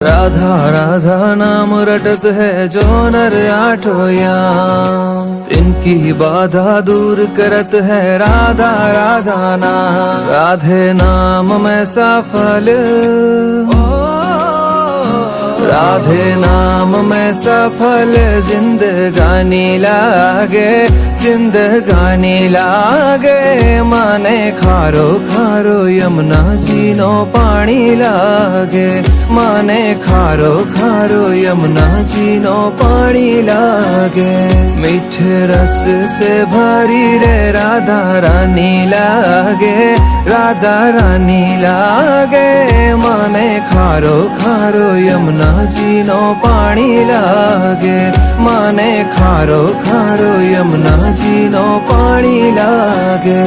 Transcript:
राधा राधा नाम रटत है जो नर आठों याम, इनकी बाधा दूर करत है राधा राधा नाम। राधे नाम में सफल, राधे नाम में सफल जिंदगानी लागे, जिंदगानी लागे। माने खारो खारो यमुना जी नो पानी लागे, माने खारो खारो यमुना जी नो पानी लागे। मीठे रस से भरी रे राधा रानी लागे, राधा रानी लागे। माने खारो खारो यमुना जी नो पानी लागे, माने खारो खारो यमुना जी नो पानी लागे।